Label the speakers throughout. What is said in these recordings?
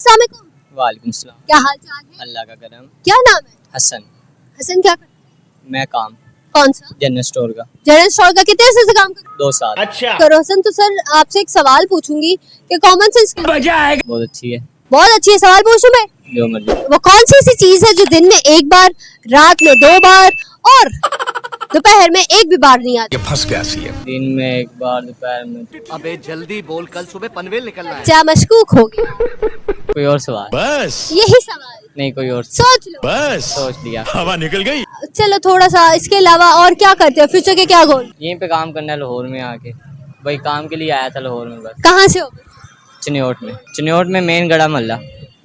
Speaker 1: अस्सलाम वालेकुम।
Speaker 2: वालेकुम सलाम।
Speaker 1: क्या हाल चाल है?
Speaker 2: अल्लाह का करम।
Speaker 1: क्या नाम है?
Speaker 2: हसन।
Speaker 1: हसन क्या करते हैं?
Speaker 2: मैं काम
Speaker 1: कौन सा?
Speaker 2: जनरल स्टोर का।
Speaker 1: जनरल स्टोर का कितने अर्से से काम कर
Speaker 2: 2 साल।
Speaker 3: अच्छा
Speaker 1: करो हसन। तो सर आपसे एक सवाल पूछूंगी कि कॉमन सेंस
Speaker 2: बहुत अच्छी है,
Speaker 1: बहुत अच्छी है। सवाल पूछूं मैं?
Speaker 2: जो मर्जी।
Speaker 1: वो कौन सी ऐसी चीज है जो दिन में एक बार, रात में 2 बार और दोपहर में एक भी बार नहीं आती?
Speaker 3: फंस गया सीएम।
Speaker 2: दिन में एक बार, दोपहर में।
Speaker 3: अबे जल्दी बोल, कल सुबह पनवेल निकलना है।
Speaker 1: क्या मशकूक हो गया?
Speaker 2: कोई और सवाल?
Speaker 3: बस
Speaker 1: यही सवाल।
Speaker 2: नहीं, कोई और।
Speaker 1: सोच लो।
Speaker 3: बस
Speaker 2: सोच लिया।
Speaker 3: हवा निकल गई।
Speaker 1: चलो थोड़ा सा इसके अलावा और क्या करते हो? फ्यूचर के क्या गोल?
Speaker 2: यहीं पे काम करना है लाहौर में आके। भाई काम के लिए आया था लाहौर में बस।
Speaker 1: कहाँ से हो?
Speaker 2: चिन्योट में मेन गड़ा मोहल्ला।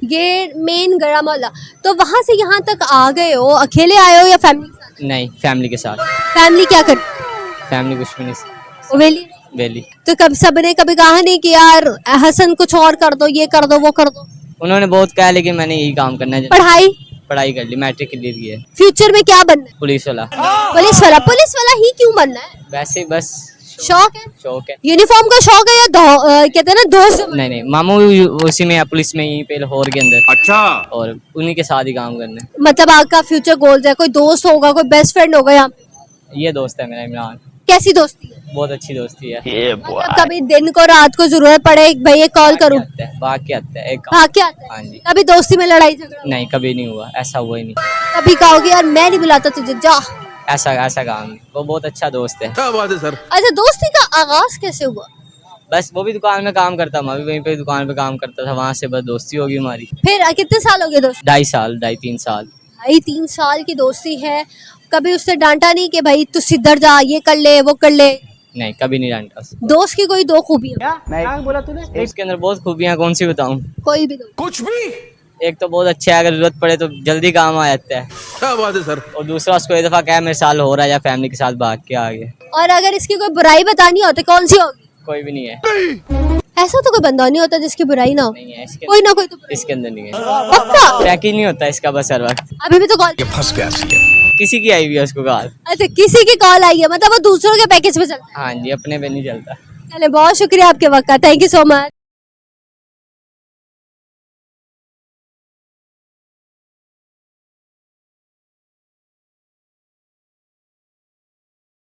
Speaker 1: ये मेन गड़ा मोहल्ला। तो वहाँ से यहाँ तक आ गए हो, अकेले आए हो या फैमिली के साथ?
Speaker 2: नहीं, फैमिली के साथ।
Speaker 1: फैमिली क्या कर
Speaker 2: फैमिली कुछ भी नहीं,
Speaker 1: वो वेली?
Speaker 2: वेली।
Speaker 1: तो कब सबने कभी कहा नहीं कि यार हसन कुछ और कर दो, ये कर दो, वो कर दो?
Speaker 2: उन्होंने बहुत कहा लेकिन मैंने यही काम करना है।
Speaker 1: पढ़ाई
Speaker 2: पढ़ाई कर ली, मैट्रिक क्लियर की है।
Speaker 1: फ्यूचर में क्या बनना है?
Speaker 2: पुलिस वाला।
Speaker 1: पुलिस वाला ही क्यों बनना है?
Speaker 2: वैसे ही बस
Speaker 1: शौक है?
Speaker 2: शौक है।
Speaker 1: यूनिफॉर्म का शौक है या कहते हैं ना दोस्त?
Speaker 2: नहीं, मामू उसी में है, पुलिस में, यहीं पे लाहौर के अंदर।
Speaker 3: अच्छा
Speaker 2: और उन्हीं के साथ ही काम करना है।
Speaker 1: मतलब आपका फ्यूचर गोल्स है? कोई दोस्त होगा, कोई बेस्ट फ्रेंड होगा यहाँ पे?
Speaker 2: ये दोस्त है मेरा इमरान।
Speaker 1: कैसी दोस्ती है?
Speaker 2: बहुत अच्छी दोस्ती है।
Speaker 1: मतलब कभी दिन को रात को जरूरत पड़े भाई ये कॉल करूं,
Speaker 2: भाग के आता है एक।
Speaker 1: भाग के आता है?
Speaker 2: हाँ जी।
Speaker 1: कभी दोस्ती में लड़ाई झगड़ा?
Speaker 2: नहीं, कभी नहीं हुआ, ऐसा हुआ ही नहीं।
Speaker 1: कभी कहोगे यार मैं नहीं बुलाता तुझे, जा?
Speaker 2: ऐसा काम नहीं। वो बहुत अच्छा दोस्त है।
Speaker 3: क्या बात है सर।
Speaker 1: अच्छा, दोस्ती का आगाज कैसे हुआ?
Speaker 2: बस वो भी दुकान में काम करता, मैं भी वहीं पे दुकान पे काम करता था, वहाँ से बस दोस्ती होगी हमारी।
Speaker 1: फिर कितने साल हो गए दोस्त?
Speaker 2: 2.5 3 साल।
Speaker 1: भाई 3 साल की दोस्ती है। कभी उसने डांटा नहीं कि भाई तू सिद्धर जा, ये कर ले, वो कर ले?
Speaker 2: नहीं, कभी नहीं डांटा उसे।
Speaker 1: दोस्त की कोई 2 खूबियां?
Speaker 2: उसके अंदर बहुत खूबियाँ, कौन सी बताऊँ।
Speaker 1: कोई भी दो।
Speaker 3: कुछ भी।
Speaker 2: एक तो बहुत अच्छा है, अगर जरूरत पड़े तो जल्दी काम आ जाता है।
Speaker 3: क्या बात है सर।
Speaker 2: और दूसरा, उसको एक दफा क्या मेरे साल हो रहा है या फैमिली के साथ भाग के आ गए।
Speaker 1: और अगर इसकी कोई बुराई बतानी हो तो कौन सी होगी?
Speaker 2: कोई भी नहीं है।
Speaker 1: ऐसा तो कोई बंदा नहीं होता जिसकी बुराई ना हो।
Speaker 2: नहीं है इसके,
Speaker 1: कोई ना कोई तो बुराई।
Speaker 2: इसके अंदर नहीं है।
Speaker 1: पक्का?
Speaker 2: पैक ही नहीं होता इसका बस हर वक्त।
Speaker 1: अभी भी तो कॉल।
Speaker 3: फंस गया सीएम।
Speaker 2: किसी की आई हुई है उसको कॉल।
Speaker 1: अच्छा, किसी की कॉल आई है, मतलब वो दूसरों के पैकेज पे चलता
Speaker 2: हाँ जी, अपने पे नहीं चलता।
Speaker 1: है। चले, बहुत शुक्रिया आपके वक्त का, थैंक यू सो मच।